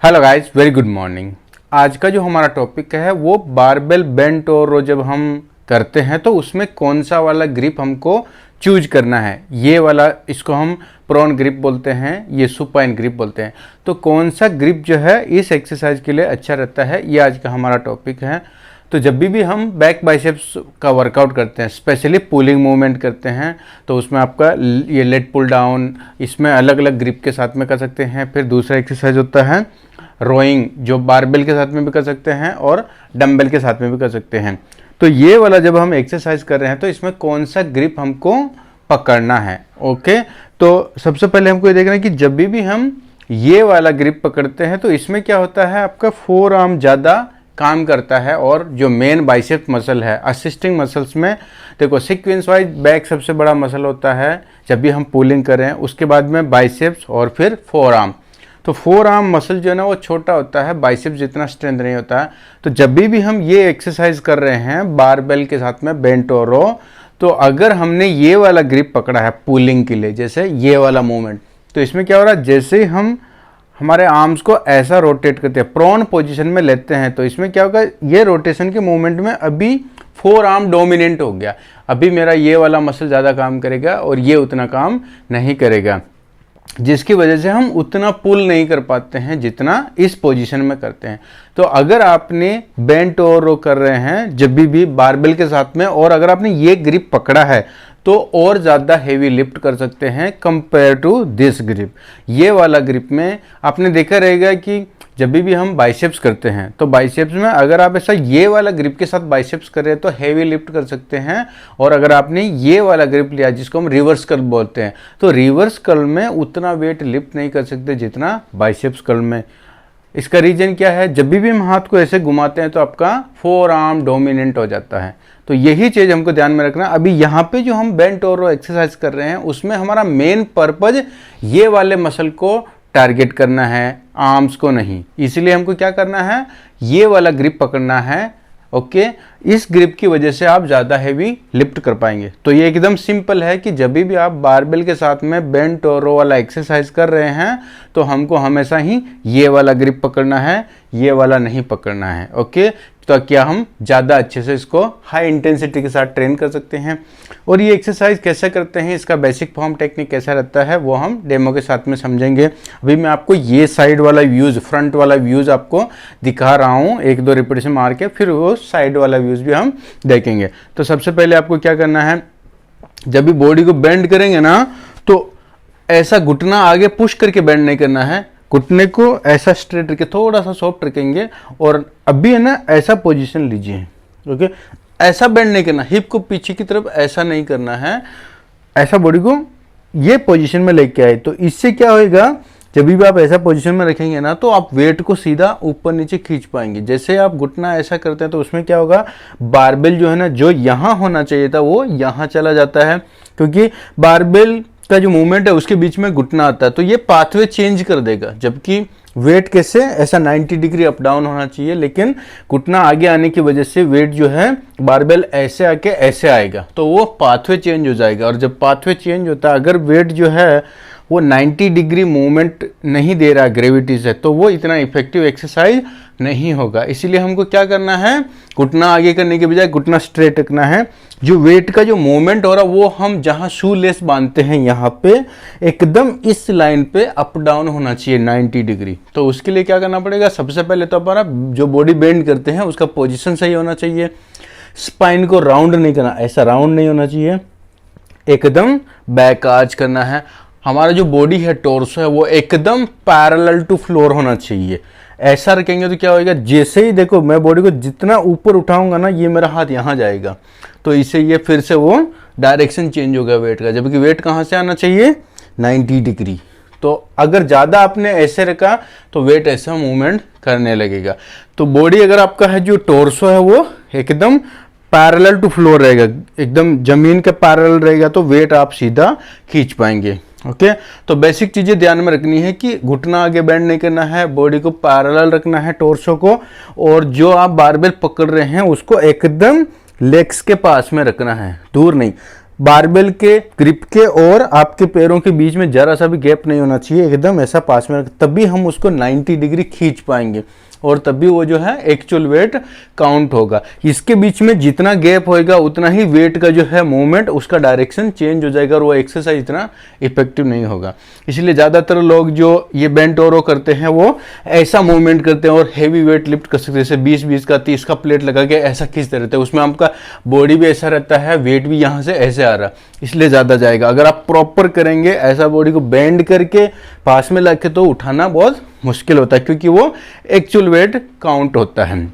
Hello guys, very good morning. आज का जो हमारा टॉपिक है वो बारबेल बेंट और रो जब हम करते हैं तो उसमें कौन सा वाला ग्रिप हमको चूज करना है। ये वाला, इसको हम प्रोन ग्रिप बोलते हैं, ये सुपाइन ग्रिप बोलते हैं। तो कौन सा ग्रिप जो है इस एक्सरसाइज के लिए अच्छा रहता है, ये आज का हमारा टॉपिक है। तो जब भी हम बैक बाइसेप्स का वर्कआउट करते हैं, स्पेशली पुलिंग मूवमेंट करते हैं, तो उसमें आपका ये लेट पुल डाउन, इसमें अलग अलग ग्रिप के साथ में कर सकते हैं। फिर दूसरा एक्सरसाइज होता है रोइंग, जो बारबेल के साथ में भी कर सकते हैं और डंबल के साथ में भी कर सकते हैं। तो ये वाला जब हम एक्सरसाइज कर रहे हैं तो इसमें कौन सा ग्रिप हमको पकड़ना है। ओके, तो सबसे पहले हमको ये देखना है कि जब भी हम ये वाला ग्रिप पकड़ते हैं तो इसमें क्या होता है, आपका फोर आर्म ज़्यादा काम करता है और जो मेन बाइसेप मसल है, असिस्टिंग मसल्स में देखो सीक्वेंस वाइज बैक सबसे बड़ा मसल होता है जब भी हम पुलिंग करें, उसके बाद में बाइसेप्स और फिर फोर आर्म। तो फोर आर्म मसल जो है ना वो छोटा होता है, बाइसेप्स जितना स्ट्रेंथ नहीं होता है। तो जब भी हम ये एक्सरसाइज कर रहे हैं बारबेल के साथ में बेंट और रो, तो अगर हमने ये वाला ग्रिप पकड़ा है पुलिंग के लिए, जैसे ये वाला मूवमेंट, तो इसमें क्या हो रहा है, जैसे ही हम हमारे आर्म्स को ऐसा रोटेट करते हैं, प्रोन पोजीशन में लेते हैं, तो इसमें क्या होगा, ये रोटेशन के मूवमेंट में अभी फोर आर्म डोमिनेंट हो गया। अभी मेरा ये वाला मसल ज़्यादा काम करेगा और ये उतना काम नहीं करेगा, जिसकी वजह से हम उतना पुल नहीं कर पाते हैं जितना इस पोजीशन में करते हैं। तो अगर आपने बेंट और रो कर रहे हैं जब भी बारबेल के साथ में, और अगर आपने ये ग्रिप पकड़ा है तो और ज़्यादा हेवी लिफ्ट कर सकते हैं कंपेयर टू दिस ग्रिप। ये वाला ग्रिप में आपने देखा रहेगा कि जब भी हम बाइसेप्स करते हैं तो बाइसेप्स में अगर आप ऐसा ये वाला ग्रिप के साथ बाइसेप्स कर रहे हैं तो हेवी लिफ्ट कर सकते हैं। और अगर आपने ये वाला ग्रिप लिया जिसको हम रिवर्स कर्ल बोलते हैं, तो रिवर्स कर्ल में उतना वेट लिफ्ट नहीं कर सकते जितना बाइसेप्स कर्ल में। इसका रीजन क्या है, जब भी हम हाथ को ऐसे घुमाते हैं तो आपका फोर आर्म डोमिनेंट हो जाता है। तो यही चीज़ हमको ध्यान में रखना। अभी यहाँ पे जो हम बेंट और रो एक्सरसाइज कर रहे हैं उसमें हमारा मेन पर्पज ये वाले मसल को टारगेट करना है, आर्म्स को नहीं। इसलिए हमको क्या करना है, ये वाला ग्रिप पकड़ना है। ओके, इस ग्रिप की वजह से आप ज़्यादा हैवी लिफ्ट कर पाएंगे। तो ये एकदम सिंपल है कि जब भी आप बारबेल के साथ में बेंट और रो वाला एक्सरसाइज कर रहे हैं तो हमको हमेशा ही ये वाला ग्रिप पकड़ना है, ये वाला नहीं पकड़ना है। ओके, तो क्या हम ज़्यादा अच्छे से इसको हाई इंटेंसिटी के साथ ट्रेन कर सकते हैं। और ये एक्सरसाइज कैसे करते हैं, इसका बेसिक फॉर्म टेक्निक कैसा रहता है, वो हम डेमो के साथ में समझेंगे। अभी मैं आपको ये साइड वाला व्यूज़, फ्रंट वाला व्यूज़ आपको दिखा रहा हूँ, एक दो रिपीटेशन मार के, फिर वो साइड वाला व्यूज़ भी हम देखेंगे। तो सबसे पहले आपको क्या करना है, जब भी बॉडी को बेंड करेंगे ना तो ऐसा घुटना आगे पुश करके बेंड नहीं करना है, घुटने को ऐसा स्ट्रेट रखे, थोड़ा सा सॉफ्ट रखेंगे। और अभी है ना ऐसा पोजीशन लीजिए। ओके, ऐसा बेंड नहीं करना, हिप को पीछे की तरफ ऐसा नहीं करना है, ऐसा बॉडी को ये पोजीशन में लेके आए। तो इससे क्या होएगा, जब भी आप ऐसा पोजीशन में रखेंगे ना तो आप वेट को सीधा ऊपर नीचे खींच पाएंगे। जैसे आप घुटना ऐसा करते हैं तो उसमें क्या होगा, बारबेल जो है ना, जो यहाँ होना चाहिए था वो यहाँ चला जाता है, क्योंकि बारबेल का जो मूवमेंट है उसके बीच में घुटना आता है। तो ये पाथवे चेंज कर देगा, जबकि वेट कैसे ऐसा 90 डिग्री अप डाउन होना चाहिए, लेकिन घुटना आगे आने की वजह से वेट जो है बारबेल ऐसे आके ऐसे आएगा, तो वो पाथवे चेंज हो जाएगा। और जब पाथवे चेंज होता है, अगर वेट जो है वो 90 डिग्री मूवमेंट नहीं दे रहा ग्रेविटी से, तो वो इतना इफेक्टिव एक्सरसाइज नहीं होगा। इसीलिए हमको क्या करना है, घुटना आगे करने के बजाय घुटना स्ट्रेट रखना है। जो वेट का जो मूवमेंट हो रहा है वो हम जहाँ शू लेस बांधते हैं यहाँ पे एकदम इस लाइन पे अप डाउन होना चाहिए 90 डिग्री। तो उसके लिए क्या करना पड़ेगा, सबसे पहले तो हमारा जो बॉडी बेंड करते हैं उसका पोजीशन सही होना चाहिए। स्पाइन को राउंड नहीं करना, ऐसा राउंड नहीं होना चाहिए, एकदम बैक आर्च करना है। हमारा जो बॉडी है, टोर्सो है, वो एकदम पैरेलल टू फ्लोर होना चाहिए। ऐसा रखेंगे तो क्या होगा, जैसे ही देखो मैं बॉडी को जितना ऊपर उठाऊंगा ना, ये मेरा हाथ यहाँ जाएगा, तो इससे ये फिर से वो डायरेक्शन चेंज होगा वेट का, जबकि वेट कहाँ से आना चाहिए, 90 डिग्री। तो अगर ज़्यादा आपने ऐसे रखा तो वेट ऐसा मूवमेंट करने लगेगा। तो बॉडी अगर आपका है जो टोर्सो है वो एकदम पैरेलल टू फ्लोर रहेगा, एकदम जमीन के पैरेलल रहेगा, तो वेट आप सीधा खींच पाएंगे। ओके, तो बेसिक चीज़ें ध्यान में रखनी है कि घुटना आगे बेंड नहीं करना है, बॉडी को पैरेलल रखना है टोर्सो को, और जो आप बारबेल पकड़ रहे हैं उसको एकदम लेग्स के पास में रखना है, दूर नहीं। बारबेल के ग्रिप के और आपके पैरों के बीच में जरा सा भी गैप नहीं होना चाहिए, एकदम ऐसा पास में, तभी हम उसको 90 डिग्री खींच पाएंगे और तभी वो जो है एक्चुअल वेट काउंट होगा। इसके बीच में जितना गैप होएगा उतना ही वेट का जो है मूवमेंट, उसका डायरेक्शन चेंज हो जाएगा और वो एक्सरसाइज इतना इफेक्टिव नहीं होगा। इसलिए ज़्यादातर लोग जो ये बेंट ओवर करते हैं वो ऐसा मूवमेंट करते हैं और हैवी वेट लिफ्ट कर सकते हैं, जैसे 20-20 का 30 का प्लेट लगा के ऐसा खींचते रहते हैं। उसमें आपका बॉडी भी ऐसा रहता है, वेट भी यहाँ से ऐसे आ रहा, इसलिए ज़्यादा जाएगा। अगर आप प्रॉपर करेंगे ऐसा बॉडी को बेंड करके पास में रख के, तो उठाना बहुत मुश्किल होता है क्योंकि वो एक्चुअल वेट काउंट होता है।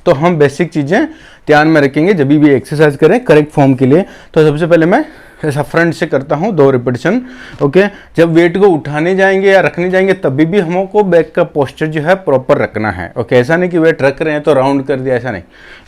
तो हम बेसिक चीज़ें ध्यान में रखेंगे जब भी एक्सरसाइज करें करेक्ट फॉर्म के लिए। तो सबसे पहले मैं ऐसा फ्रंट से करता हूँ 2 रिपीटेशन। ओके, जब वेट को उठाने जाएंगे या रखने जाएंगे तभी भी हमको बैक का पोस्चर जो है प्रॉपर रखना है। ओके, ऐसा नहीं कि वेट रख रहे हैं तो राउंड कर दिया, ऐसा नहीं।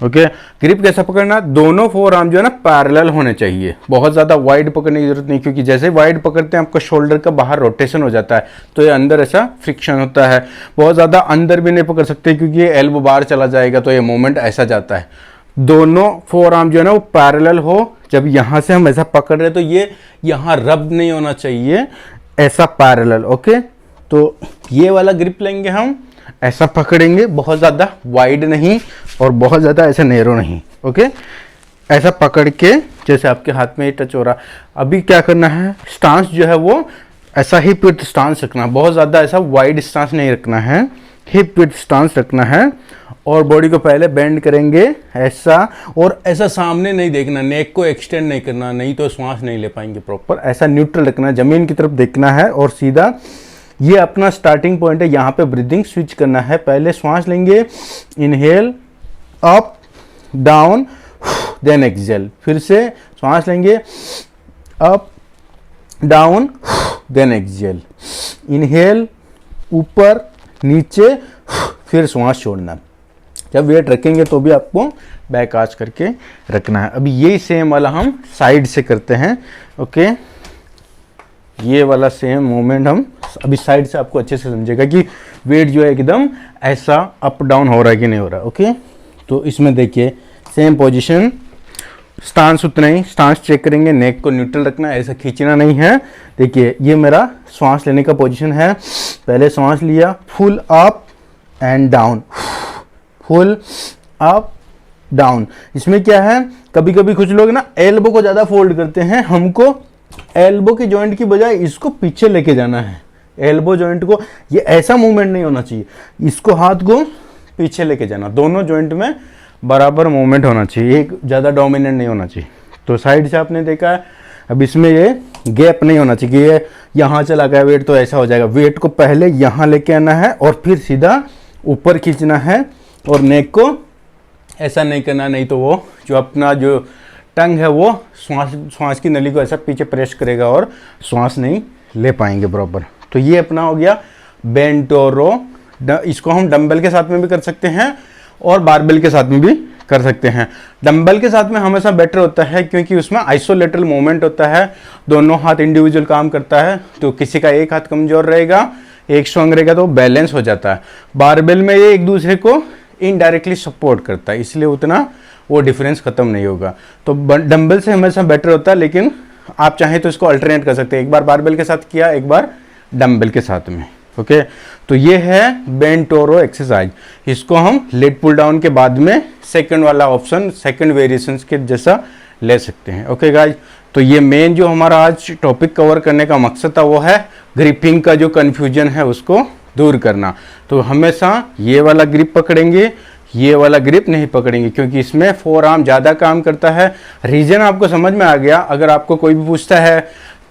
ओके, ग्रिप कैसा पकड़ना, दोनों फोर आर्म जो है ना पैरेलल होने चाहिए, बहुत ज़्यादा वाइड पकड़ने की जरूरत नहीं, क्योंकि जैसे वाइड पकड़ते हैं आपका शोल्डर का बाहर रोटेशन हो जाता है तो ये अंदर ऐसा फ्रिक्शन होता है। बहुत ज़्यादा अंदर भी नहीं पकड़ सकते क्योंकि ये एल्बो बाहर चला जाएगा तो ये मूवमेंट ऐसा जाता है। दोनों फोर आर्म जो है ना वो पैरेलल हो। जब यहाँ से हम ऐसा पकड़ रहे हैं तो ये यहाँ रब नहीं होना चाहिए, ऐसा पैरेलल। ओके, तो ये वाला ग्रिप लेंगे हम, ऐसा पकड़ेंगे, बहुत ज़्यादा वाइड नहीं और बहुत ज़्यादा ऐसा नैरो नहीं। ओके, ऐसा पकड़ के जैसे आपके हाथ में ये टच हो रहा। अभी क्या करना है, स्टांस जो है वो ऐसा हिप विड्थ स्टांस रखना, बहुत ज़्यादा ऐसा वाइड स्टांस नहीं रखना है, हिप विड्थ स्टांस रखना है। और बॉडी को पहले बेंड करेंगे ऐसा, और ऐसा सामने नहीं देखना, नेक को एक्सटेंड नहीं करना, नहीं तो श्वास नहीं ले पाएंगे प्रॉपर। ऐसा न्यूट्रल रखना है, जमीन की तरफ देखना है और सीधा, ये अपना स्टार्टिंग पॉइंट है, यहाँ पे ब्रीदिंग स्विच करना है। पहले श्वास लेंगे, inhale up down then exhale, फिर से श्वास लेंगे up down then exhale, inhale ऊपर नीचे, फिर श्वास छोड़ना। जब वेट रखेंगे तो भी आपको बैक आर्च करके रखना है। अभी यही सेम वाला हम साइड से करते हैं। ओके, ये वाला सेम मूवमेंट हम अभी साइड से, आपको अच्छे से समझेगा कि वेट जो है एकदम ऐसा अप डाउन हो रहा है कि नहीं हो रहा। ओके, तो इसमें देखिए सेम पोजीशन, स्टांस उतना ही, स्टांस चेक करेंगे, नेक को न्यूट्रल रखना है, ऐसा खींचना नहीं है। देखिए ये मेरा श्वास लेने का पोजीशन है, पहले श्वास लिया, full up and down, full up down. इसमें क्या है, कभी कभी कुछ लोग ना एल्बो को ज़्यादा फोल्ड करते हैं, हमको एल्बो के जॉइंट की बजाय इसको पीछे लेके जाना है। एल्बो जॉइंट को, ये ऐसा मूवमेंट नहीं होना चाहिए, इसको हाथ को पीछे लेके जाना, दोनों जॉइंट में बराबर मूवमेंट होना चाहिए, एक ज़्यादा डोमिनेंट नहीं होना चाहिए। तो साइड से आपने देखा है, अब इसमें ये गैप नहीं होना चाहिए कि ये यहाँ चला गया वेट तो ऐसा हो जाएगा। वेट को पहले यहाँ लेके आना है और फिर सीधा ऊपर खींचना है, और नेक को ऐसा नहीं करना, नहीं तो वो जो अपना जो टंग है वो श्वास की नली को ऐसा पीछे प्रेस करेगा और श्वास नहीं ले पाएंगे बराबर। तो ये अपना हो गया बेंट और रो। इसको हम डंबल के साथ में भी कर सकते हैं और बारबेल के साथ में भी कर सकते हैं। डंबल के साथ में हमेशा बेटर होता है क्योंकि उसमें आइसोलेटरल मूवमेंट होता है, दोनों हाथ इंडिविजुअल काम करता है, तो किसी का एक हाथ कमजोर रहेगा एक स्ट्रॉन्ग रहेगा तो बैलेंस हो जाता है। बारबेल में ये एक दूसरे को इनडायरेक्टली सपोर्ट करता है, इसलिए उतना वो डिफरेंस खत्म नहीं होगा। तो डंबल से हमेशा बेटर होता है, लेकिन आप चाहें तो इसको अल्टरनेट कर सकते हैं, एक बार बारबेल के साथ किया, एक बार डंबल के साथ में। ओके, तो ये है बेंट और रो एक्सरसाइज। इसको हम लेट पुल डाउन के बाद में सेकंड वाला ऑप्शन, सेकंड वेरिएशंस के जैसा ले सकते हैं। ओके गाइज, तो ये मेन जो हमारा आज टॉपिक कवर करने का मकसद था वो है ग्रिपिंग का जो कन्फ्यूजन है उसको दूर करना। तो हमेशा ये वाला ग्रिप पकड़ेंगे, ये वाला ग्रिप नहीं पकड़ेंगे, क्योंकि इसमें फोर आर्म ज़्यादा काम करता है। रीजन आपको समझ में आ गया। अगर आपको कोई भी पूछता है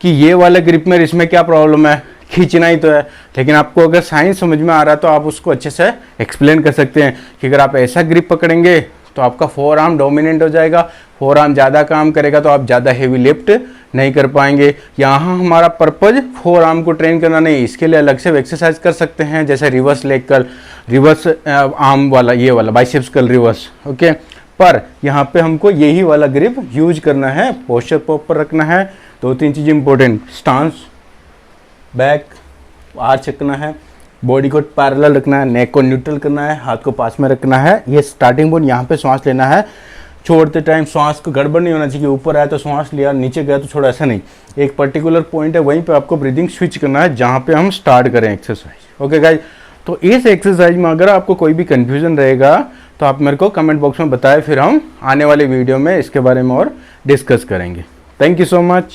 कि ये वाला ग्रिप में इसमें क्या प्रॉब्लम है, खींचना ही तो है, लेकिन आपको अगर साइंस समझ में आ रहा है तो आप उसको अच्छे से एक्सप्लेन कर सकते हैं कि अगर आप ऐसा ग्रिप पकड़ेंगे तो आपका फोर आर्म डोमिनेंट हो जाएगा, फोर आर्म ज़्यादा काम करेगा तो आप ज़्यादा हेवी लिफ्ट नहीं कर पाएंगे। यहाँ हमारा पर्पज फोर आर्म को ट्रेन करना नहीं, इसके लिए अलग से एक्सरसाइज कर सकते हैं, जैसे reverse leg curl, reverse arm वाला, ये वाला बाइसेप्स कर्ल रिवर्स। ओके, पर यहाँ पे हमको यही वाला ग्रिप यूज करना है, पोस्चर प्रॉपर रखना है। 2-3 चीज़ इंपॉर्टेंट, स्टांस, बैक आर्च रखना है, बॉडी को पैरेलल रखना है, नेक को न्यूट्रल करना है, हाथ को पास में रखना है, ये स्टार्टिंग पॉइंट, यहाँ पे सांस लेना है, छोड़ते टाइम श्वास को गड़बड़ नहीं होना चाहिए, ऊपर आया तो श्वास लिया, नीचे गया तो छोड़ा, ऐसा नहीं। एक पर्टिकुलर पॉइंट है, वहीं पे आपको ब्रीदिंग स्विच करना है जहाँ पे हम स्टार्ट करें एक्सरसाइज। ओके गाइस, तो इस एक्सरसाइज में अगर आपको कोई भी कंफ्यूजन रहेगा तो आप मेरे को कमेंट बॉक्स में बताएं, फिर हम आने वाले वीडियो में इसके बारे में और डिस्कस करेंगे। Thank you so much.